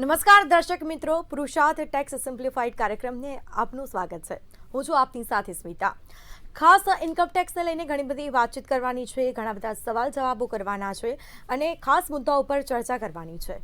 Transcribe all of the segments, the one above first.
નમસ્કાર દર્શક મિત્રો, પુરુષાર્થ ટેક્સ સિમ્પ્લિફાઈડ કાર્યક્રમને આપનું સ્વાગત છે. હું છું આપની સાથે સ્મિતા. ખાસ ઇન્કમ ટેક્સને લઈને ઘણી બધી વાતચીત કરવાની છે, ઘણા બધા સવાલ જવાબો કરવાના છે અને ખાસ મુદ્દા ઉપર ચર્ચા કરવાની છે.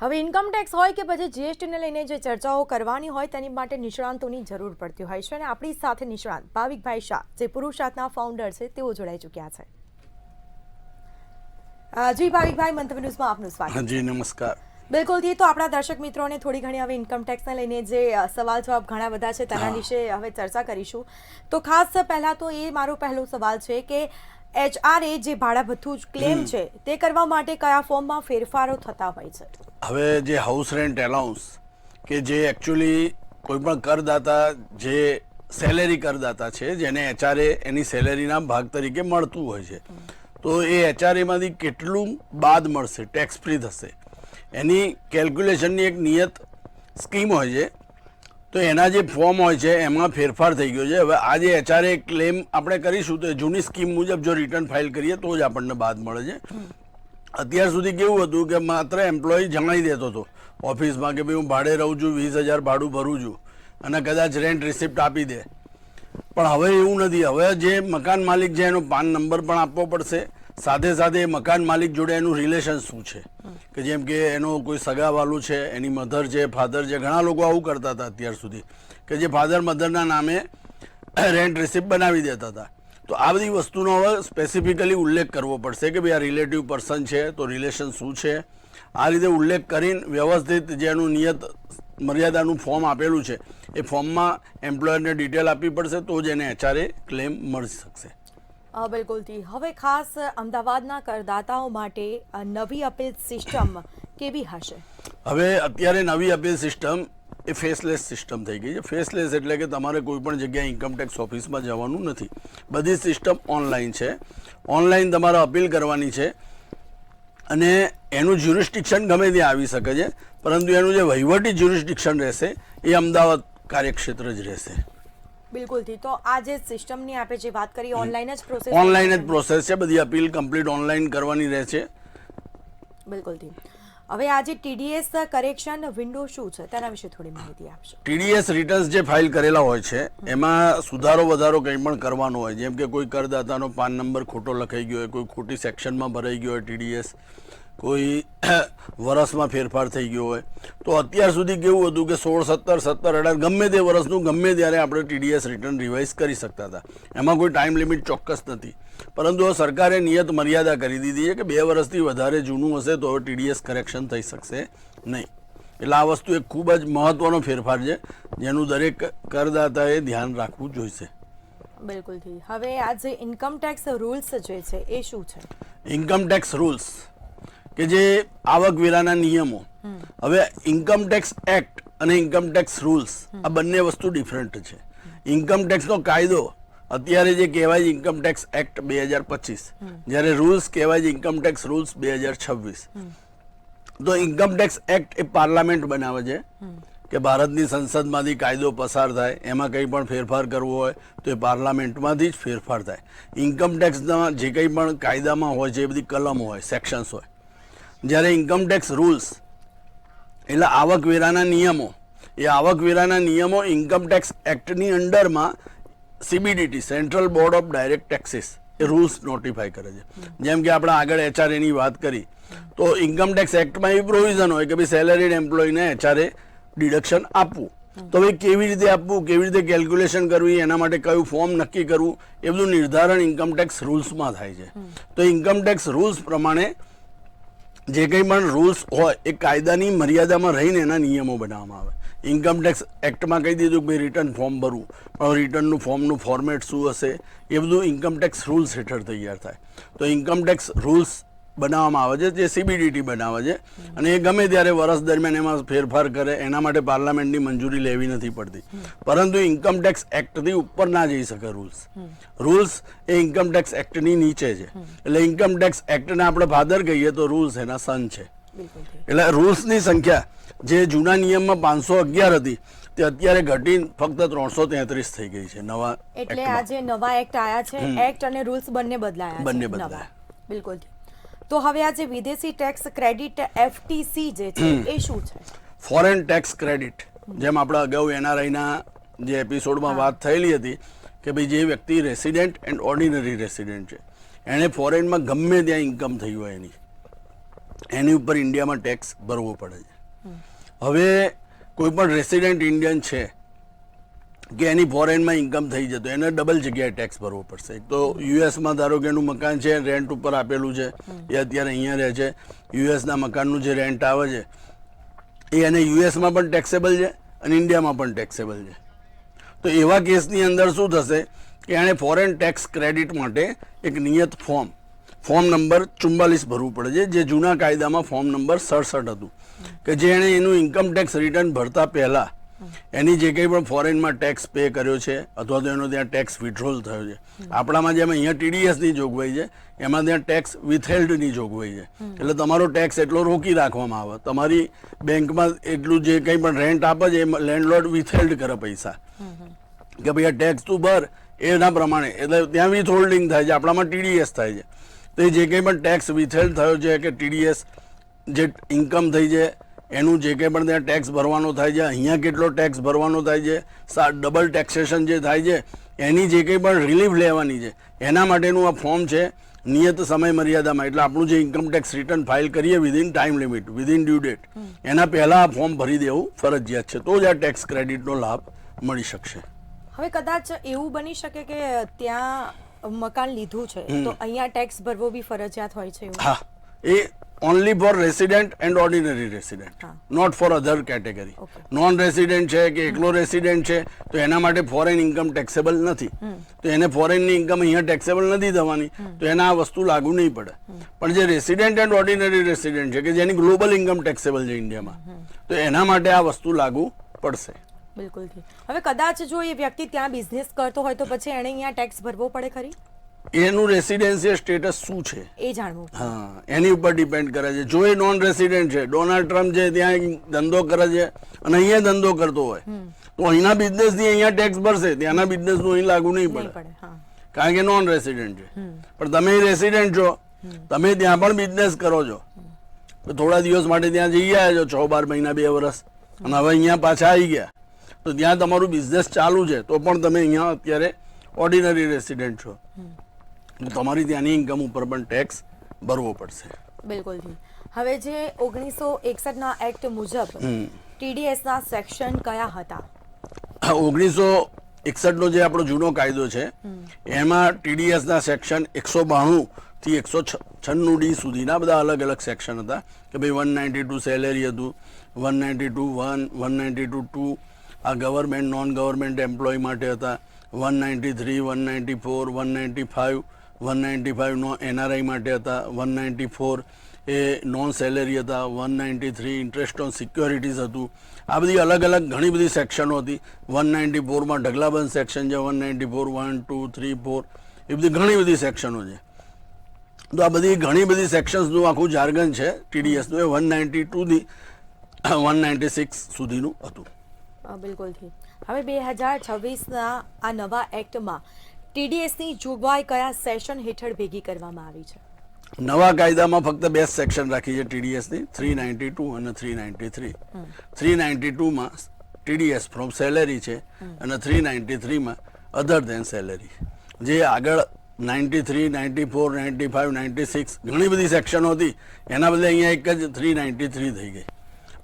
હવે ઇન્કમ ટેક્સ હોય કે પછી જીએસટીને લઈને જે ચર્ચાઓ કરવાની હોય તેની માટે નિષ્ણાંતોની જરૂર પડતી હોય છે અને આપણી સાથે નિષ્ણાંત ભાવિકભાઈ શાહ, જે પુરુષાર્થના ફાઉન્ડર છે, તેઓ જોડાઈ ચૂક્યા છે. જી ભાવિકભાઈ, મંતવ્ય ન્યૂઝમાં આપનું સ્વાગત. જી નમસ્કાર. બિલકુલથી તો આપણા દર્શક મિત્રોને થોડી ઘણી હવે ઇન્કમ ટેક્સને લઈને જે સવાલ જવાબ ઘણા બધા છે તેના વિશે હવે ચર્ચા કરીશું. તો ખાસ પહેલાં તો એ મારો પહેલો સવાલ છે કે HRA જે ભાડા ભથ્થું ક્લેમ છે તે કરવા માટે કયા ફોર્મમાં ફેરફારો થતા હોય છે? હવે જે હાઉસ રેન્ટ એલાઉન્સ કે જે એકચ્યુઅલી કોઈ પણ કરદાતા જે સેલેરી કરદાતા છે જેને HRA એની સેલેરીના ભાગ તરીકે મળતું હોય છે, તો એ HRAમાંથી કેટલું બાદ મળશે, ટેક્સ ફ્રી થશે, એની કેલ્ક્યુલેશનની એક નિયત સ્કીમ હોય છે. તો એના જે ફોર્મ હોય છે એમાં ફેરફાર થઈ ગયો છે. હવે આ જે HRA ક્લેમ આપણે કરીશું તો જૂની સ્કીમ મુજબ જો રિટર્ન ફાઇલ કરીએ તો જ આપણને બાદ મળે છે. અત્યાર સુધી કેવું હતું કે માત્ર એમ્પ્લોય જણાવી દેતો હતો ઓફિસમાં કે ભાઈ હું ભાડે રહું છું, 20,000 ભાડું ભરું છું અને કદાચ રેન્ટ રિસિપ્ટ આપી દે. પણ હવે એવું નથી. હવે જે મકાન માલિક છે એનો પાન નંબર પણ આપવો પડશે, સાથે સાથે મકાન માલિક જોડે એનું રિલેશન શું છે, કે જેમ કે એનો કોઈ સગાવાલું છે, એની મધર છે, ફાધર છે. ઘણા લોકો આવું કરતા હતા અત્યાર સુધી કે જે ફાધર મધરના નામે રેન્ટ રિસિપ્ટ બનાવી દેતા હતા. તો આ બધી વસ્તુનો હવે સ્પેસિફિકલી ઉલ્લેખ કરવો પડશે કે ભાઈ આ રિલેટિવ પર્સન છે તો રિલેશન શું છે. આ રીતે ઉલ્લેખ કરીને વ્યવસ્થિત જેનું નિયત મર્યાદાનું ફોર્મ આપેલું છે એ ફોર્મમાં એમ્પ્લોયરને ડિટેલ આપવી પડશે તો જ એને HRA ક્લેમ મળી શકશે. બિલકુલથી. હવે ખાસ અમદાવાદના કરદાતાઓ માટે નવી અપીલ સિસ્ટમ કેવી હશે? હવે અત્યારે નવી અપીલ સિસ્ટમ એ ફેસલેસ સિસ્ટમ થઈ ગઈ છે. ફેસલેસ એટલે કે તમારે કોઈ પણ જગ્યાએ ઇન્કમટેક્સ ઓફિસમાં જવાનું નથી. બધી સિસ્ટમ ઓનલાઈન છે. ઓનલાઈન તમારે અપીલ કરવાની છે અને એનું જ્યુરિસ્ડિક્શન ગમે ત્યાં આવી શકે છે, પરંતુ એનું જે વહીવટી જ્યુરિસ્ડિક્શન રહેશે એ અમદાવાદ કાર્યક્ષેત્ર જ રહેશે. બિલકુલથી. તો આ જે સિસ્ટમની આપણે જે વાત કરી ઓનલાઈન જ પ્રોસેસ, ઓનલાઈન જ પ્રોસેસ છે. બધી અપીલ કમ્પ્લીટ ઓનલાઈન કરવાની રહેશે. બિલકુલથી. હવે આ જે TDS કરેક્શન વિન્ડો શું છે તેના વિશે થોડી માહિતી આપશો? TDS રિટર્ન્સ જે ફાઇલ કરેલા હોય છે એમાં સુધારો વધારો કંઈ પણ કરવાનો હોય, જેમ કે કોઈ કરદાતાનો પાન નંબર ખોટો લખાઈ ગયો હોય, કોઈ ખોટી સેક્શનમાં ભરાઈ ગયો હોય TDS, કોઈ વર્ષમાં ફેરફાર થઈ ગયો હોય. તો અત્યાર સુધી કેવું હતું કે 16, 17, 17, 18 ગમે તે વર્ષનું ગમે ત્યારે આપણે TDS રિટર્ન રિવાઇઝ કરી શકતા હતા. એમાં કોઈ ટાઈમ લિમિટ ચોક્કસ નથી. પરંતુ હવે સરકારે નિયત મર્યાદા કરી દીધી છે કે 2 વર્ષથી વધારે જૂનું હશે તો હવે TDS કરેક્શન થઈ શકશે નહીં. એટલે આ વસ્તુ એક ખૂબ જ મહત્વનો ફેરફાર છે જેનું દરેક કરદાતાએ ધ્યાન રાખવું જોઈશે. બિલકુલથી. હવે આ જે ઇન્કમ ટેક્સ રૂલ્સ જે છે એ શું છે? ઇન્કમ ટેક્સ રૂલ્સ કે જે આવકવેરાના નિયમો. હવે ઇન્કમ ટેક્સ એક્ટ અને ઇન્કમ ટેક્સ રૂલ્સ આ બંને વસ્તુ ડિફરન્ટ છે. ઇન્કમ ટેક્સનો કાયદો અત્યારે જે કહેવાય છે ઇન્કમ ટેક્સ એક્ટ 2025, જ્યારે રૂલ્સ કહેવાય છે ઇન્કમ ટેક્સ રૂલ્સ 2026. તો ઇન્કમ ટેક્સ એક્ટ એ પાર્લામેન્ટ બનાવે છે કે ભારતની સંસદમાંથી કાયદો પસાર થાય, એમાં કંઈ પણ ફેરફાર કરવો હોય તો એ પાર્લામેન્ટમાંથી જ ફેરફાર થાય. ઇન્કમ ટેક્સના જે કંઈ પણ કાયદામાં હોય છે એ બધી કલમો હોય, સેક્શન્સ હોય. જ્યારે ઇન્કમ ટેક્સ રૂલ્સ એટલે આવકવેરાના નિયમો, એ આવકવેરાના નિયમો ઇન્કમ ટેક્સ એક્ટની અંડરમાં CBDT, central board of direct taxes, એ રૂલ્સ નોટિફાય કરે છે. જેમ કે આપણે આગળ HRA ની વાત કરી તો ઇન્કમ ટેક્સ એક્ટમાં એવી પ્રોવિઝન હોય કે ભાઈ સેલેરીડ એમ્પ્લોયને HRA ડિડક્શન આપવું. તો ભાઈ કેવી રીતે આપવું, કેવી રીતે કેલ્ક્યુલેશન કરવી, એના માટે કયું ફોર્મ નક્કી કરવું, એ બધું નિર્ધારણ ઇન્કમ ટેક્સ રૂલ્સમાં થાય છે. તો ઇન્કમ ટેક્સ રૂલ્સ પ્રમાણે જે કંઈ પણ રૂલ્સ હોય એ કાયદાની મર્યાદામાં રહીને એના નિયમો બનાવવામાં આવે. ઇન્કમ ટેક્સ એક્ટમાં કહી દીધું કે ભાઈ રિટર્ન ફોર્મ ભરવું, પણ રિટર્નનું ફોર્મનું ફોર્મેટ શું હશે એ બધું ઇન્કમ ટેક્સ રૂલ્સ હેઠળ તૈયાર થાય. તો ઇન્કમ ટેક્સ રૂલ્સ બનાવવામાં આવે છે જે CBDT બનાવે છે અને એ ગમે ત્યારે વર્ષ દરમિયાન એમાં ફેરફાર કરે એના માટે પાર્લામેન્ટની મંજૂરી લેવી નથી પડતી. પરંતુ ઇન્કમ ટેક્સ એક્ટથી ઉપર ના જઈ શકે રૂલ્સ એ ઇન્કમ ટેક્સ એક્ટની નીચે છે. એટલે ઇન્કમ ટેક્સ એક્ટને આપણે ફાધર કહીએ તો રૂલ્સ એના સન છે. એટલે રૂલ્સની સંખ્યા જે જૂના નિયમમાં 511 હતી તે અત્યારે ઘટીને ફક્ત 333 થઈ ગઈ છે નવા એટલે એક્ટમાં. આ જે નવા એક્ટ આયા છે, એક્ટ અને રૂલ્સ બંને બદલાયા છે. બંને નવા. બદલાયા. બિલકુલ. તો હવે આ જે વિદેશી ટેક્સ ક્રેડિટ FTC જે છે એ શું છે? ફોરેન ટેક્સ ક્રેડિટ, જેમ આપણે અગાઉ NRIના જે એપિસોડમાં વાત થયેલી હતી કે ભાઈ જે વ્યક્તિ રેસિડેન્ટ એન્ડ ઓર્ડિનરી રેસિડેન્ટ છે, એણે ફોરેનમાં ગમે ત્યાં ઇન્કમ થઈ હોય એની ઉપર ઇન્ડિયામાં ટેક્સ ભરવો પડે છે. હવે કોઈ પણ રેસિડેન્ટ ઇન્ડિયન છે કે એની ફોરેનમાં ઇન્કમ થઈ જતો એને ડબલ જગ્યાએ ટેક્સ ભરવો પડશે. એક તો યુએસમાં ધારો કે એનું મકાન છે, રેન્ટ ઉપર આપેલું છે, એ અત્યારે અહીંયા રહે છે, યુએસના મકાનનું જે રેન્ટ આવે છે એ એને યુએસમાં પણ ટેક્સેબલ છે અને ઇન્ડિયામાં પણ ટેક્સેબલ છે. તો એવા કેસની અંદર શું થશે કે એણે ફોરેન ટેક્સ ક્રેડિટ માટે એક નિયત ફોર્મ નંબર 44 ભરવું પડે છે, જે જૂના કાયદામાં ફોર્મ નંબર 67 હતું, કે જે એણે એનું ઇન્કમ ટેક્સ રિટર્ન ભરતા પહેલા એની જે કંઈ પણ ફોરેનમાં ટેક્સ પે કર્યો છે અથવા તો એનો ત્યાં ટેક્સ વિથડ્રોલ થયો છે. આપણામાં જેમ અહીંયા TDSની જોગવાઈ છે, એમાં ત્યાં ટેક્સ વિથહેલ્ડની જોગવાઈ છે. એટલે તમારો ટેક્સ એટલો રોકી રાખવામાં આવે, તમારી બેંકમાં એટલું જે કંઈ પણ રેન્ટ આપે છે એ લેન્ડલોર્ડ વિથહેલ્ડ કરે પૈસા, કે ભાઈ આ ટેક્સ તું ભર એના પ્રમાણે, એટલે ત્યાં વિથહોલ્ડિંગ થાય છે, આપણામાં TDS થાય છે. તો એ જે કંઈ પણ ટેક્સ વિથહેલ્ડ થયો છે કે TDS જે ઇન્કમ થઈ છે એનું જે કંઈ પણ ત્યાં ટેક્સ ભરવાનો થાય છે, અહીંયા કેટલો ટેક્સ ભરવાનો થાય છે, ડબલ ટેક્સેશન જે થાય છે એની જે કંઈ પણ રિલીફ લેવાની છે, એના માટેનું આ ફોર્મ છે નિયત સમય મર્યાદામાં. એટલે આપણું જે ઇન્કમ ટેક્સ રિટર્ન ફાઇલ કરીએ within time limit, within due date, એના પહેલાં આ ફોર્મ ભરી દેવું ફરજિયાત છે, તો જ આ ટેક્સ ક્રેડિટનો લાભ મળી શકશે. હવે કદાચ એવું બની શકે કે ત્યાં મકાન લીધું છે તો અહીંયા ટેક્સ ભરવો બી ફરજિયાત હોય છે એવું? હા, એ only for resident and ordinary resident, not for other category. Non resident છે કે એકલો રેસિડેન્ટ છે તો એના માટે ફોરેન ઇન્કમ ટેક્સેબલ નથી, તો એને ફોરેનની ઇન્કમ અહીંયા ટેક્સેબલ નથી થવાની, તો એના આ વસ્તુ લાગુ નહીં પડે. પણ જે રેસિડેન્ટ એન્ડ ઓર્ડિનરી રેસિડેન્ટ છે કે જેની ગ્લોબલ ઇન્કમ ટેક્સેબલ છે ઇન્ડિયામાં, તો એના માટે આ વસ્તુ લાગુ પડશે. બિલકુલ. હવે કદાચ જો એ વ્યક્તિ ત્યાં બિઝનેસ કરતો હોય તો પછી એણે અહીંયા ટેક્સ ભરવો પડે ખરી? એનું રેસિડેન્શિયલ સ્ટેટસ શું છે એ જાણવું. હા, એની ઉપર ડિપેન્ડ કરે છે. જો એ નોન રેસિડેન્ટ છે, ડોનાલ્ડ ટ્રમ્પ છે ત્યાં ધંધો કરે છે અને અહીંયા ધંધો કરતો હોય તો અહીંના બિઝનેસની અહીંયા ટેક્સ ભરશે, ત્યાંના બિઝનેસનું અહીં લાગુ નહીં પડે, કારણ કે નોન રેસિડેન્ટ છે. પણ તમે રેસિડેન્ટ છો, તમે ત્યાં પણ બિઝનેસ કરો છો, તો થોડા દિવસ માટે ત્યાં જઈ આવ્યા છો 6-12 મહિના 2 વર્ષ, અને હવે અહીંયા પાછા આવી ગયા, તો ત્યાં તમારું બિઝનેસ ચાલુ છે તો પણ તમે અહીંયા અત્યારે ઓર્ડિનરી રેસિડેન્ટ છો, તમારી ત્યાંની ઇન્કમ ઉપર પણ ટેક્સ ભરવો પડશે. બિલકુલ. હવે જે 1961ના એક્ટ મુજબ TDS ના સેક્શન કયા હતા? 1961નો જે આપણો જૂનો કાયદો છે એમાં TDS ના સેક્શન 192 થી 196D સુધીના બધા અલગ અલગ સેક્શન હતા, કે ભાઈ 192 સેલેરી હતું, 192(1), 192(2) આ ગવર્મેન્ટ નોન ગવર્મેન્ટ એમ્પ્લોય માટે હતા, 193, 194, 195, 195 નો NRI માટે હતા, 194 એ નોન સેલેરી હતા, 193 ઇન્ટરેસ્ટ ઓન સિક્યોરિટીઝ હતું. આ બધી અલગ અલગ ઘણી બધી સેક્શનો હતી. 194માં ઢગલાબંધ સેક્શન છે, 194, 1, 2, 3, 4 એ બધી ઘણી બધી સેક્શનો છે. તો આ બધી ઘણી બધી સેક્શન્સનું આખું જાર્ગન છે TDSનું, એ 192 થી 196 સુધીનું હતું. બિલકુલ. હવે 2026ના આ નવા એક્ટમાં TDSની જોગવાઈ કયા સેશન હેઠળ ભેગી કરવામાં આવી છે? નવા કાયદામાં ફક્ત 2 સેક્શન રાખી છે TDSની, 392 અને 393. 392માં TDS ફ્રોમ સેલેરી છે અને 393માં અધર ધેન સેલેરી. જે આગળ 93, 94, 95, 96 ઘણી બધી સેક્શનો હતી, એના બદલે અહીંયા એક જ 393 થઈ ગઈ.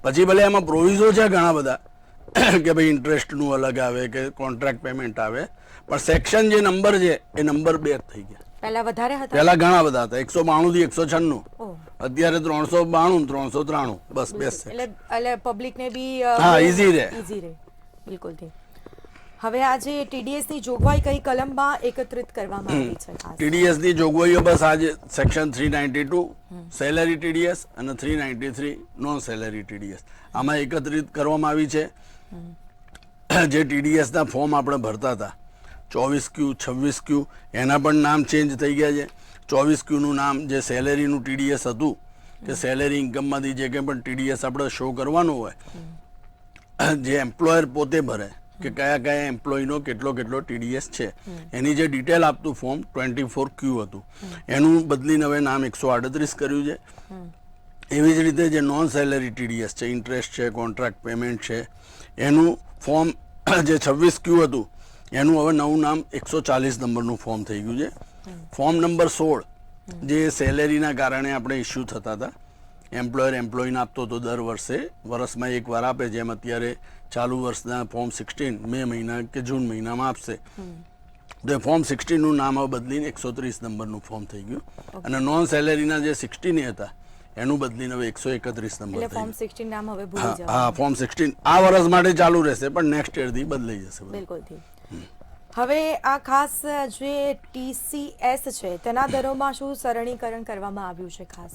પછી ભલે એમાં પ્રોવિઝો છે ઘણા બધા કે ભાઈ ઇન્ટરેસ્ટનું અલગ આવે કે કોન્ટ્રાક્ટ પેમેન્ટ આવે, પણ સેક્શન જે નંબર છે એ નંબર 2 થઈ ગયા. પહેલા વધારે હતા? પહેલા ઘણા બધા હતા, 192 થી 196, અત્યારે 392, 393, બસ 2 છે. એટલે પબ્લિકને બી હા ઈઝી રહે. બિલકુલ. હવે આ જે TDS ની જોગવાઈ કઈ કલમમાં એકત્રિત કરવામાં આવી છે? TDS ની જોગવાઈઓ બસ આજે સેક્શન 392 સેલેરી TDS અને 393 નોન સેલેરી TDS આમાં એકત્રિત કરવામાં આવી છે. જે TDS ના ફોર્મ આપણે ભરતા હતા 24Q, 26Q, એના પણ નામ ચેન્જ થઈ ગયા છે. 24Q નું નામ જે સેલેરીનું TDS હતું, કે સેલેરી ઇન્કમમાંથી જે કંઈ પણ TDS આપણે શો કરવાનું હોય જે એમ્પ્લોયર પોતે ભરે કે કયા કયા એમ્પ્લોયનો કેટલો ટીડીએસ છે એની જે ડિટેલ આપતું ફોર્મ 24Q હતું એનું બદલીને હવે નામ 138 કર્યું છે. એવી જ રીતે જે નોન સેલેરી ટીડીએસ છે, ઇન્ટરેસ્ટ છે, કોન્ટ્રાક્ટ પેમેન્ટ છે, એનું ફોર્મ જે 26Q હતું એનું હવે નવું નામ 140 નંબરનું ફોર્મ થઈ ગયું છે. ફોર્મ નંબર 16 જે સેલેરીના કારણે આપણે ઇસ્યુ થતા હતા, એમ્પ્લોયર એમ્પ્લોયને આપતો હતો દર વર્ષમાં એક વાર આપે, જેમ અત્યારે ચાલુ વર્ષના ફોર્મ 16 મે મહિના કે જૂન મહિનામાં આપશે. તો ફોર્મ 16 નું નામ હવે બદલીને 130 નંબરનું ફોર્મ થઈ ગયું અને નોન સેલેરીના જે 16 હતા એનું બદલીને હવે 131 નંબર એટલે ફોર્મ 16 નામ હવે ભૂલી જવાનું. હા, ફોર્મ 16 આ વર્ષ માટે ચાલુ રહેશે પણ નેક્સ્ટ યર થી બદલાઈ જશે. બિલકુલથી. હવે આ ખાસ જે TCS છે તેના દરોમાં શું સરળીકરણ કરવામાં આવ્યું છે? ખાસ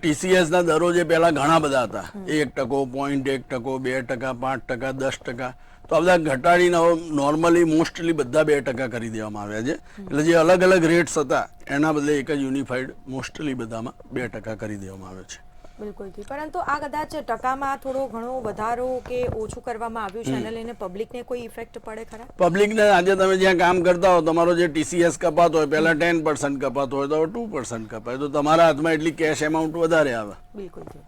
TCS ના દરો જે પહેલા ઘણા બધા હતા, 1%, 0.1%, 2%, 5%, 10%, તો આ બધા ઘટાડીને નોર્મલી મોસ્ટલી બધા 2% કરી દેવામાં આવ્યા છે. એટલે જે અલગ અલગ રેટ્સ હતા એના બદલે એક જ યુનિફાઈડ મોસ્ટલી બધામાં 2% કરી દેવામાં આવ્યો છે. બિલકુલથી. પરંતુ આ કદાચ ટકામાં થોડો ઘણો વધારો કે ઓછું કરવામાં આવ્યું છે, એને લઈને પબ્લિકને કોઈ ઇફેક્ટ પડે ખરા? પબ્લિકને આજે તમે જ્યાં કામ કરતા હો, તમારો જે TCS કપાતો હોય, પહેલા 10% કપાતો હોય તો 2% કપાય, તો તમારા હાથમાં એટલી કેશ એમાઉન્ટ વધારે આવે. બિલકુલથી.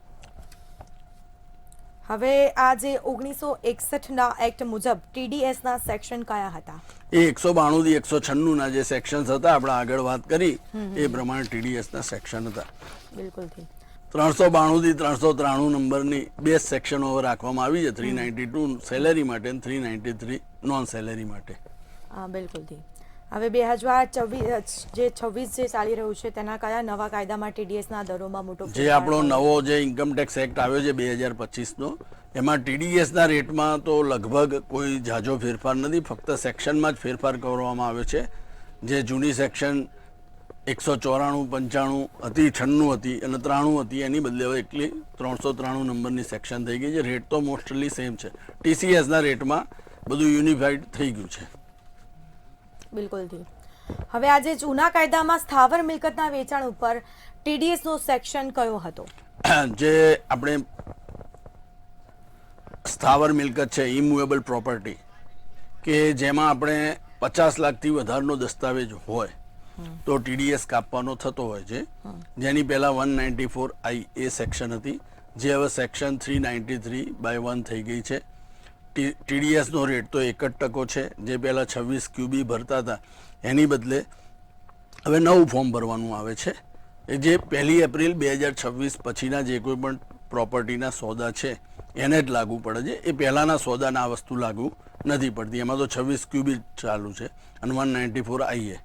હવે આ જે 1961 ના એક્ટ મુજબ TDS ના સેક્શન કયા હતા? એ 192 થી 196 ના જે સેક્શન્સ હતા, આપણે આગળ વાત કરી એ પ્રમાણે TDS ના સેક્શન હતા. બિલકુલથી. 392 થી 393 નંબરની બે સેક્શનો રાખવામાં આવી છે, 392 સેલેરી માટે અને 393 નોન સેલેરી માટે. હા, બિલકુલથી. હવે 2026 જે ચાલી રહ્યું છે તેના કયા નવા કાયદામાં TDS ના દરોમાં મોટો જે આપણો નવો જે ઇન્કમ ટેક્સ એક્ટ આવ્યો છે 2025 નો, એમાં TDS ના રેટમાં તો લગભગ કોઈ ઝાઝો ફેરફાર નથી, ફક્ત સેક્શનમાં જ ફેરફાર કરવામાં આવ્યો છે. જે જૂની સેક્શન 194, 95 હતી, 96 હતી અને 93 હતી, એની બદલે હવે એકલી 393 નંબરની સેક્શન થઈ ગઈ છે. રેટ તો મોસ્ટલી સેમ છે. TCS ના રેટમાં બધું યુનિફાઈડ થઈ ગયું છે. બિલકુલથી. હવે આજે જૂના કાયદામાં સ્થાવર મિલકતના વેચાણ ઉપર TDS નો સેક્શન કયો હતો? જે આપણે સ્થાવર મિલકત છે, ઇમૂવેબલ પ્રોપર્ટી, કે જેમાં આપણે 50 લાખથી વધારનો દસ્તાવેજ હોય તો TDS કાપવાનો થતો હોય છે. જેની પહેલા 194I એ સેક્શન હતી, જે હવે સેક્શન 393/1 થઈ ગઈ છે. TDS નો રેટ તો 1% છે. જે પહેલા 26QB ભરતા હતા એની બદલે હવે નવું ફોર્મ ભરવાનું આવે છે. એ જે 1 એપ્રિલ 2026 પછીના જે કોઈ પણ પ્રોપર્ટીના સોદા છે એને જ લાગુ પડે છે. એ પહેલાના સોદાના આ વસ્તુ લાગુ નથી પડતી. એમાં તો 26QB ચાલુ છે અને 194I.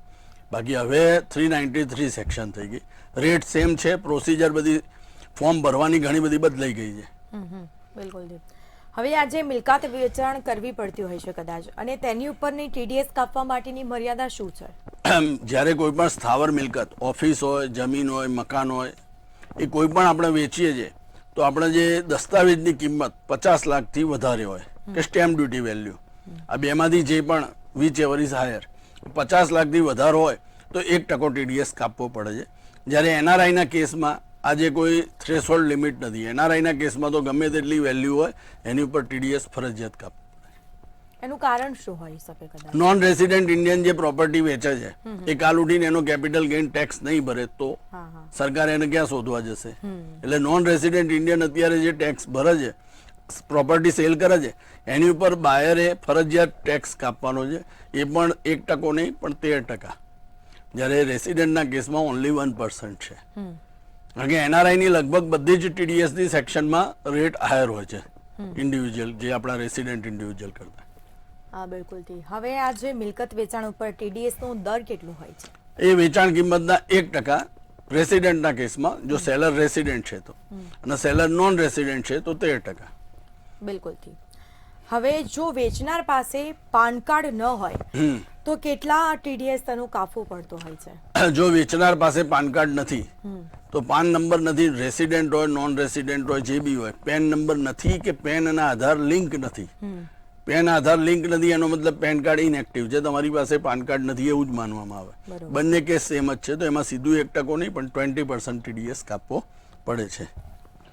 બાકી હવે 393 સેક્શન થઈ ગઈ. રેટ સેમ છે. પ્રોસિજર બધી ફોર્મ ભરવાની ઘણી બધી બદલાઈ ગઈ છે. બિલકુલ. હવે આજે મિલકત વેચાણ કરવી પડતી હોય છે કદાચ, અને તેની ઉપરની TDS કાપવા માટેની મર્યાદા શું છે? જ્યારે કોઈ પણ સ્થાવર મિલકત, ઓફિસ હોય, જમીન હોય, મકાન હોય, એ કોઈ પણ આપણે વેચીએ છીએ તો આપણે જે દસ્તાવેજની કિંમત 50 લાખથી વધારે હોય કે સ્ટેમ્પ ડ્યુટી વેલ્યુ, આ બેમાંથી જે પણ વિચ એવર ઇઝ હાયર, 50 લાખથી વધારે હોય તો 1% TDS કાપવો પડે છે. જ્યારે NRI ના કેસમાં આજે કોઈ થ્રેશોલ્ડ લિમિટ નથી. NRI ના કેસમાં તો ગમે તેટલી વેલ્યુ હોય એની ઉપર TDS ફરજિયાત કાપવું. એનું કારણ શું હોઈ શકે? કદાચ નોન રેસિડેન્ટ ઇન્ડિયન જે પ્રોપર્ટી વેચે છે એ કાલ ઉઠીને એનો કેપિટલ ગેઇન ટેક્સ નહીં ભરે તો સરકાર એને ક્યાં શોધવા જશે? એટલે નોન રેસિડેન્ટ ઇન્ડિયન અત્યારે જે ટેક્સ ભરે છે, પ્રોપર્ટી સેલ કરે છે, એની ઉપર બાયરે ફરજિયાત ટેક્સ કાપવાનો છે. એ પણ 1% નહીં પણ 13%. જ્યારે રેસિડેન્ટના કેસમાં ઓનલી 1% છે. કારણ કે NRI ની લગભગ બધી જ TDS ની સેક્શનમાં રેટ હાયર હોય છે ઇન્ડિવિજ્યુઅલ, જે આપણા રેસિડેન્ટ ઇન્ડિવિજ્યુઅલ કરતા. હા, બિલકુલથી. હવે આ જે મિલકત વેચાણ ઉપર TDS નો દર કેટલો હોય છે? એ વેચાણ કિંમતના 1% રેસિડેન્ટના કેસમાં, જો સેલર રેસિડેન્ટ છે તો, અને સેલર નોન રેસિડેન્ટ છે તો 13%. બિલકુલથી. હવે જો વેચનાર પાસે પાન કાર્ડ ન હોય તો કેટલા TDS તેનું કાપવું પડતો હોય છે? જો વેચનાર પાસે પાન કાર્ડ નથી તો પાન નંબર નથી, રેસિડેન્ટ હોય, નોન રેસિડેન્ટ હોય, જે બી હોય, પેન નંબર નથી કે પેન અને આધાર લિંક નથી. પેન આધાર લિંક નથી એનો મતલબ પેન કાર્ડ ઇનએક્ટિવ છે, તમારી પાસે પાન કાર્ડ નથી એવું જ માનવામાં આવે. બંને કેસ સેમ જ છે, તો એમાં સીધું 1% નહીં પણ 20% TDS કાપવો પડે છે.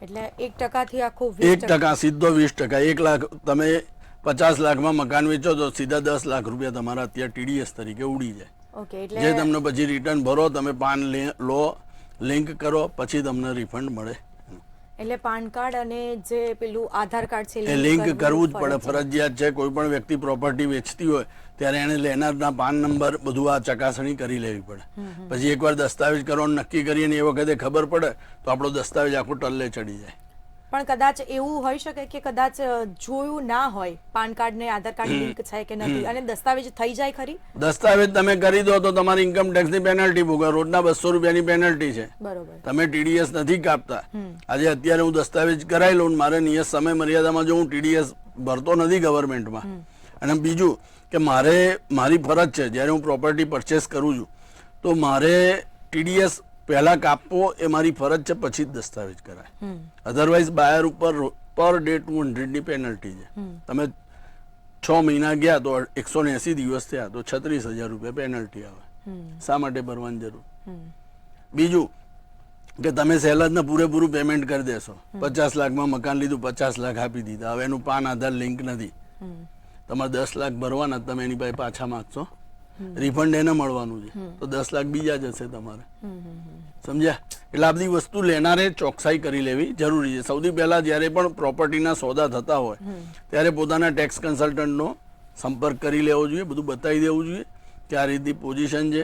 એટલે 1% થી આખું 1% સીધો 20%. 1 લાખ તમે 50 લાખમાં મકાન વેચો તો સીધા 10 લાખ રૂપિયા તમારા અત્યારે TDS તરીકે ઉડી જાય. ઓકે, જે એટલે તમને પછી રિટર્ન ભરો, તમે પાન લો, લિંક કરો, પછી તમને રિફંડ મળે. પાન કાર્ડ અને જે પેલું આધાર કાર્ડ છે એ લિંક કરવું જ પડે, ફરજિયાત છે. કોઈ પણ વ્યક્તિ પ્રોપર્ટી વેચતી હોય ત્યારે એને લેનારના પાન નંબર બધું આ ચકાસણી કરી લેવી પડે. પછી એકવાર દસ્તાવેજ કરવાનું નક્કી કરીએ ને એ વખતે ખબર પડે તો આપણો દસ્તાવેજ આખો ટલ્લે ચડી જાય. પણ કદાચ એવું હોઈ શકે કે કદાચ જોયું ના હોય પાન કાર્ડ ને આધાર કાર્ડ લિંક છે કે નથી અને દસ્તાવેજ થઈ જાય ખરી. દસ્તાવેજ તમે કરી દો તો તમારી ઇન્કમ ટેક્સની પેનલ્ટી ભોગવો. રોજના 200 રૂપિયાની પેનલ્ટી છે. બરોબર. તમે TDS નથી કાપતા. આજે અત્યારે હું દસ્તાવેજ કરાવી લઉં, મારે નિયત સમય મર્યાદામાં જો હું TDS ભરતો નથી ગવર્મેન્ટમાં, અને બીજું કે મારે મારી ફરજ છે જ્યારે હું પ્રોપર્ટી પરચેસ કરું છું તો મારે TDS પહેલા કાપવો એ મારી ફરજ છે, પછી જ દસ્તાવેજ કરાય. અધરવાઇઝ બાયર ઉપર પર ડે 200 ની પેનલ્ટી છે. તમે 6 મહિના ગયા તો 180 દિવસ થયા તો 36,000 રૂપિયા પેનલ્ટી આવે. શા માટે ભરવાની જરૂર? બીજું કે તમે સહેલાજને પૂરેપૂરું પેમેન્ટ કરી દેશો. 50 લાખમાં મકાન લીધું, 50 લાખ આપી દીધા, હવે એનું પાન આધાર લિંક નથી, તમારે 10 લાખ ભરવાના, તમે એની પાસે પાછા માંગશો, રિફંડ એને મળવાનું છે, તો 10 લાખ બીજા જશે તમારે. સમજ્યા? એટલે આ બધી વસ્તુ લેનારે ચોકસાઈ કરી લેવી જરૂરી છે. સૌથી પહેલા જ્યારે પણ પ્રોપર્ટીના સોદા થતા હોય ત્યારે પોતાના ટેક્સ કન્સલ્ટન્ટનો સંપર્ક કરી લેવો જોઈએ, બધું બતાવી દેવું જોઈએ કે આ રીતની પોઝિશન છે,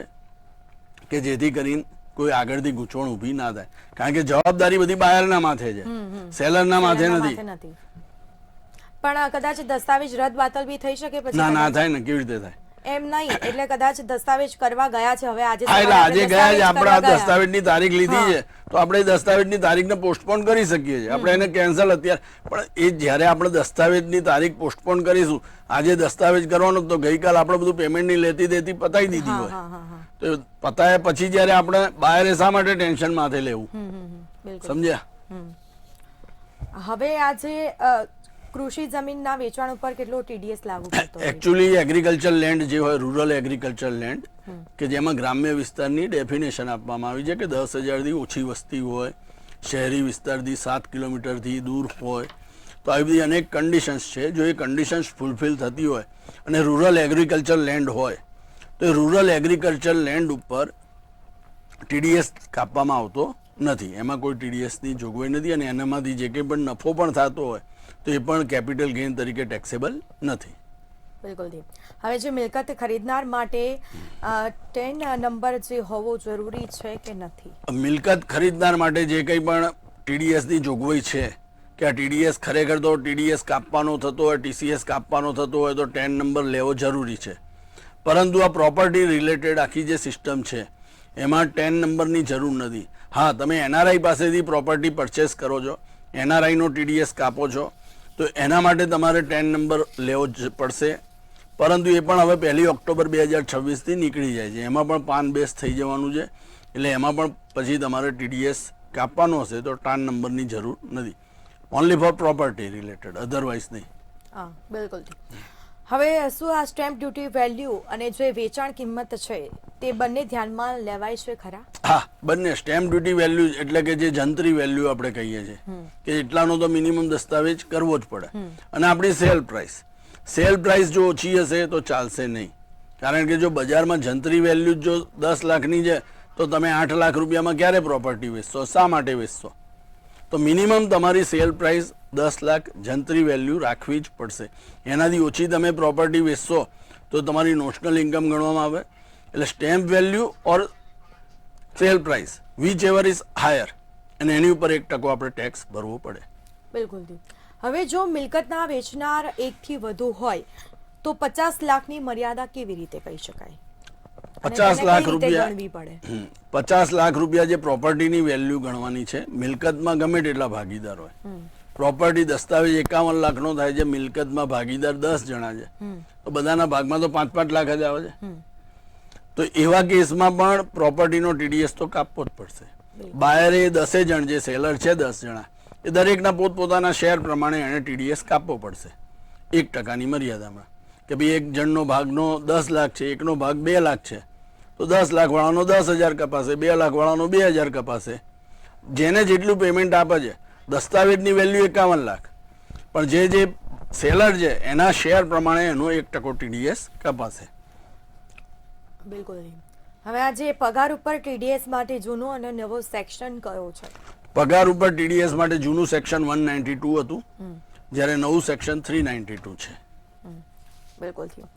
કે જેથી કરીને કોઈ આગળથી ગૂંચવણ ઊભી ના થાય. કારણ કે જવાબદારી બધી બાયરના માથે છે, સેલરના માથે નથી. પણ કદાચ દસ્તાવેજ રદ બાતલ બી થઈ શકે પછી. ના થાય ને, કેવી રીતે થાય? એમ નહીં, એટલે કદાચ દસ્તાવેજ કરવા ગયા છે, હવે આજે આજે ગયા છે, આપણે આ દસ્તાવેજની તારીખ લીધી છે તો આપણે દસ્તાવેજની તારીખને પોસ્ટપોન કરી શકીએ છીએ. આપણે એને કેન્સલ અત્યારે, પણ એ જ્યારે આપણે દસ્તાવેજની તારીખ પોસ્ટપોન કરીશું, આજે દસ્તાવેજ કરવાનો તો ગઈકાલ આપણે બધું પેમેન્ટની લેતી દેતી પતાવી દીધી હોય, તો પતાયા પછી જ્યારે આપણે બાયરે શા માટે ટેન્શન માથે લેવું? સમજ્યા? હવે આજે કૃષિ જમીનના વેચાણ ઉપર કેટલો TDS લાગુ પડતો? એકચ્યુઅલી એગ્રીકલ્ચર લેન્ડ જે હોય, રૂરલ એગ્રીકલ્ચર લેન્ડ, કે જેમાં ગ્રામ્ય વિસ્તારની ડેફિનેશન આપવામાં આવી છે કે 10,000 થી ઓછી વસ્તી હોય, શહેરી વિસ્તારથી 7 કિલોમીટરથી દૂર હોય, તો આવી બધી અનેક કન્ડિશન્સ છે. જો એ કન્ડિશન્સ ફૂલફિલ થતી હોય અને રૂરલ એગ્રીકલ્ચર લેન્ડ હોય તો એ રૂરલ એગ્રીકલ્ચર લેન્ડ ઉપર TDS કાપવામાં આવતો નથી. એમાં કોઈ TDSની જોગવાઈ નથી, અને એનામાંથી જે કંઈ પણ નફો પણ થતો હોય તો એ પણ કેપિટલ ગેઇન તરીકે ટેક્સેબલ નથી. બિલકુલ. હવે જે મિલકત ખરીદનાર માટે 10 નંબર જે હોવો જરૂરી છે કે નથી? મિલકત ખરીદનાર માટે જે કંઈ પણ TDSની જોગવાઈ છે કે આ TDS ખરેખર તો TDS કાપવાનો થતો હોય, TCS કાપવાનો થતો હોય તો 10 નંબર લેવો જરૂરી છે. પરંતુ આ પ્રોપર્ટી રિલેટેડ આખી જે સિસ્ટમ છે એમાં 10 નંબરની જરૂર નથી. હા, તમે NRI પાસેથી પ્રોપર્ટી પરચેસ કરો છો, NRI નો TDS કાપો છો, તો એના માટે તમારે 10 નંબર લેવો જ પડશે. પરંતુ એ પણ હવે 1 ઓક્ટોબર 2026થી નીકળી જાય છે. એમાં પણ પાન બેસ થઈ જવાનું છે, એટલે એમાં પણ પછી તમારે TDS કાપવાનો હશે તો 10 નંબરની જરૂર નથી. Only for property related, otherwise નહીં. હા, બિલકુલ. હવે શું આ સ્ટેમ્પ ડ્યુટી વેલ્યુ અને જે વેચાણ કિંમત છે તે બંને ધ્યાનમાં લેવાય છે ખરા? હા, બંને. સ્ટેમ્પ ડ્યુટી વેલ્યુ એટલે કે જે જંત્રી વેલ્યુ આપણે કહીએ છીએ કે એટલાનો તો મિનિમમ દસ્તાવેજ કરવો જ પડે. અને આપણી સેલ પ્રાઇસ જો ઓછી હશે તો ચાલશે નહીં. કારણ કે જો બજારમાં જંત્રી વેલ્યુ જો 10 લાખની છે તો તમે 8 લાખ રૂપિયામાં ક્યારે પ્રોપર્ટી વેચશો? શા માટે વેચશો? તો મિનિમમ તમારી સેલ પ્રાઇસ 10 લાખ જંત્રી વેલ્યુ રાખવી જ પડશે. એનાથી ઓછી તમે પ્રોપર્ટી વેચશો તો તમારી નોશનલ ઇન્કમ ગણવામાં આવે. એટલે stamp value or sale price which ever is higher, અને એની ઉપર 1% આપણે ટેક્સ ભરવો પડે. બિલકુલ. હવે જો મિલકતના વેચનાર 1 થી વધુ હોય તો 50 લાખની મર્યાદા કેવી રીતે કહી શકાય? 50 લાખ રૂપિયા 50 લાખ રૂપિયા જે પ્રોપર્ટીની વેલ્યુ ગણવાની છે. મિલકતમાં ગમે તેટલા ભાગીદાર હોય, પ્રોપર્ટી દસ્તાવેજ 51 લાખનો થાય છે, મિલકતમાં ભાગીદાર 10 જણા છે, તો બધાના ભાગમાં તો 5-5 લાખ જ આવે છે. તો એવા કેસમાં પણ પ્રોપર્ટીનો TDS તો કાપવો જ પડશે. બાયરે 10 જણ, જે સેલર છે 10 જણા, એ દરેકના પોતપોતાના શેર પ્રમાણે એને TDS કાપવો પડશે 1%ની મર્યાદામાં. કે ભાઈ એક જણનો ભાગનો 10 લાખ છે, એકનો ભાગ 2 લાખ છે, તો 10 લાખ વાળાનો 10,000 કપાશે, 2 લાખ વાળાનો 2,000 કપાશે. જેને જેટલું પેમેન્ટ આપે છે, દસ્તાવેજની વેલ્યુ 51 લાખ, પણ જે સેલર છે એના શેર પ્રમાણે એનો 1% TDS કપાશે. બિલકુલ નહીં. હવે આ જે પગાર ઉપર TDS માટે જૂનો અને નવો સેક્શન કયો છે? પગાર ઉપર TDS માટે જૂનું સેક્શન 192 હતું, જ્યારે નવું સેક્શન 392 છે. બિલકુલ થયું.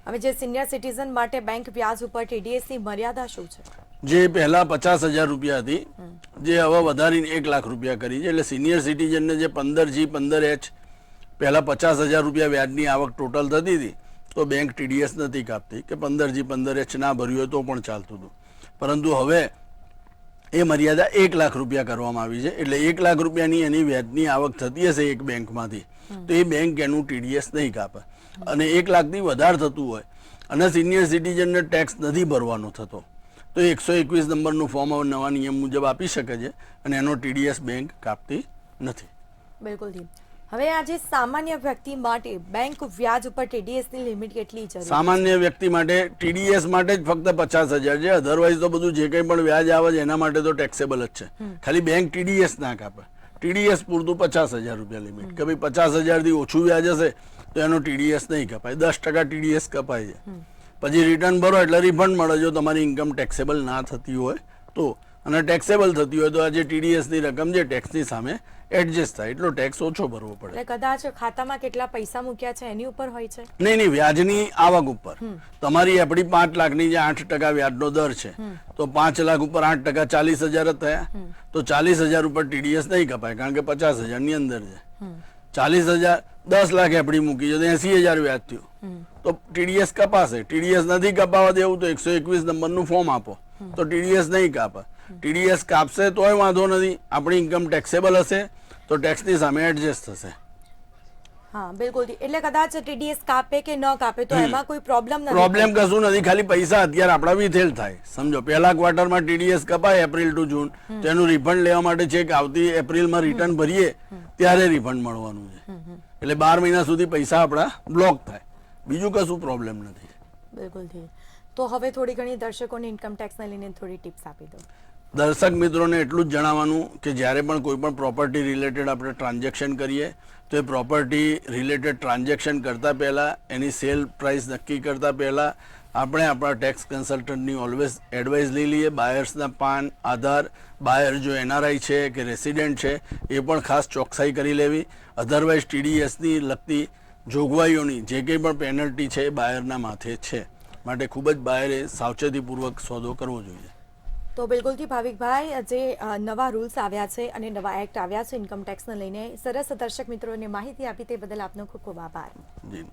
હવે જે સિનિયર સિટીઝન માટે બેંક વ્યાજ ઉપર TDS ની મર્યાદા શું છે? જે પહેલા 50,000 રૂપિયા હતી, જે હવે વધારીને 1 લાખ રૂપિયા કરી છે. એટલે સિનિયર સિટીઝનને જે 15G 15H પહેલા 50,000 રૂપિયા વ્યાજની આવક ટોટલ થતી હતી, તો બેંક TDS નથી કાપતી કે 15G 15H ના ભર્યું હોય તો પણ ચાલતું હતું. પરંતુ હવે એ મર્યાદા 1 લાખ રૂપિયા કરવામાં આવી છે. એટલે 1 લાખ રૂપિયાની એની વ્યાજની આવક થતી હશે એક બેંકમાંથી, તો એ બેંક એનું TDS નહીં કાપે. અને 1 લાખથી વધારે થતું હોય અને સિનિયર સિટીઝનને ટેક્સ નથી ભરવાનો થતો, તો 121 નંબરનું ફોર્મ હવે નવા નિયમ મુજબ આપી શકે છે અને એનો TDS બેંક કાપતી નથી. બિલકુલ. હવે આ જે સામાન્ય વ્યક્તિ માટે બેંક વ્યાજ ઉપર TDS ની લિમિટ કેટલી જરૂરી? સામાન્ય વ્યક્તિ માટે TDS માટે જ ફક્ત 50,000 છે. અધરવાઇઝ તો બધું જે કંઈ પણ વ્યાજ આવે છે એના માટે તો ટેક્સેબલ જ છે. ખાલી બેંક TDS ના કાપે. TDS પૂરતું 50,000 રૂપિયા લિમિટ, કે ભાઈ 50,000 થી ઓછું વ્યાજ હશે તો એનો TDS નહીં કપાય. 10% TDS કપાય છે. પછી રિટર્ન ભરો એટલે રિફંડ મળે જો તમારી ઇન્કમ ટેક્સેબલ ના થતી હોય તો. અને ટેક્સેબલ થતી હોય તો આ જે TDS ની રકમ છે ટેક્સની સામે એડજસ્ટ થાય, એટલો ટેક્સ ઓછો ભરવો પડે. એટલે કદાચ ખાતામાં કેટલા પૈસા મૂક્યા છે એની ઉપર હોય છે? નહીં, વ્યાજની આવક ઉપર. તમારી આપણી 5 લાખની જે 8% વ્યાજનો દર છે, તો 5 લાખ ઉપર 8% 40,000 જ થયા, તો 40,000 ઉપર TDS નહીં કપાય, કારણ કે 50,000 ની અંદર છે. 40,000 10 લાખ આપણી મૂકી છે તો 80,000 વ્યાજ થયું, તો TDS કપાશે. TDS નથી કપાવવા દેવું તો 121 નંબરનું ફોર્મ આપો, તો TDS નહીં કાપે. TDS કાપશે તોય વાંધો નથી, આપણી ઇન્કમ ટેક્સેબલ હશે તો ટેક્સની સામે એડજસ્ટ થશે. હા, બિલકુલ. એટલે કદાચ TDS કાપે કે ન કાપે તો એમાં કોઈ પ્રોબ્લેમ નથી. પ્રોબ્લેમ કશું નથી, ખાલી પૈસા અત્યારે આપણા વિથેલ થાય. સમજો પહેલા ક્વાર્ટરમાં TDS કપાય એપ્રિલ ટુ જૂન, તો એનું રિફંડ લેવા માટે ચેક આવતી એપ્રિલમાં રિટર્ન ભરીએ ત્યારે રિફંડ મળવાનું છે. એટલે 12 મહિના સુધી પૈસા આપણા બ્લોક થાય, બીજું કશું પ્રોબ્લેમ નથી. બિલકુલ. તો હવે થોડી ઘણી દર્શકોને ઇન્કમ ટેક્સને લઈને થોડી ટિપ્સ આપી દો. દર્શક મિત્રોને એટલું જ જણાવવાનું કે જ્યારે પણ કોઈ પણ પ્રોપર્ટી રિલેટેડ આપણે ટ્રાન્ઝેક્શન કરીએ તો એ પ્રોપર્ટી રિલેટેડ ટ્રાન્ઝેક્શન કરતાં પહેલાં, એની સેલ પ્રાઇસ નક્કી કરતાં પહેલાં આપણે આપણા ટેક્સ કન્સલ્ટન્ટની ઓલવેઝ એડવાઇસ લઈ લઈએ. બાયર્સના પાન, આધાર, બાયર જો NRI છે કે રેસિડેન્ટ છે એ પણ ખાસ ચોકસાઈ કરી લેવી. અધરવાઇઝ TDSની લગતી જોગવાઈઓની જે કંઈ પણ પેનલ્ટી છે એ બાયરના માથે છે, માટે ખૂબ જ બાયરે સાવચેતીપૂર્વક સોદો કરવો જોઈએ. તો બિલકુલથી ભાવિકભાઈ, જે નવા રૂલ્સ આવ્યા છે અને નવા એક્ટ આવ્યા છે ઇન્કમ ટેક્સને લઈને સરસ દર્શક મિત્રોને માહિતી આપી તે બદલ આપનો ખૂબ ખૂબ આભાર. જી.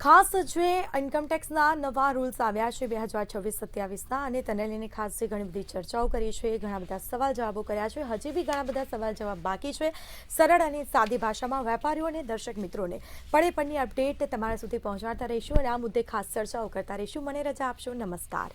ખાસ જે ઇન્કમ ટેક્સના નવા રૂલ્સ આવ્યા છે 2026-27ના, અને તેને લઈને ખાસ જે ઘણી બધી ચર્ચાઓ કરી છે, ઘણા બધા સવાલ જવાબો કર્યા છે, હજી બી ઘણા બધા સવાલ જવાબ બાકી છે. સરળ અને સાદી ભાષામાં વેપારીઓ અને દર્શક મિત્રોને પળે પળની અપડેટ તમારા સુધી પહોંચાડતા રહીશું અને આ મુદ્દે ખાસ ચર્ચાઓ કરતા રહીશું. મને રજા આપશો. નમસ્કાર.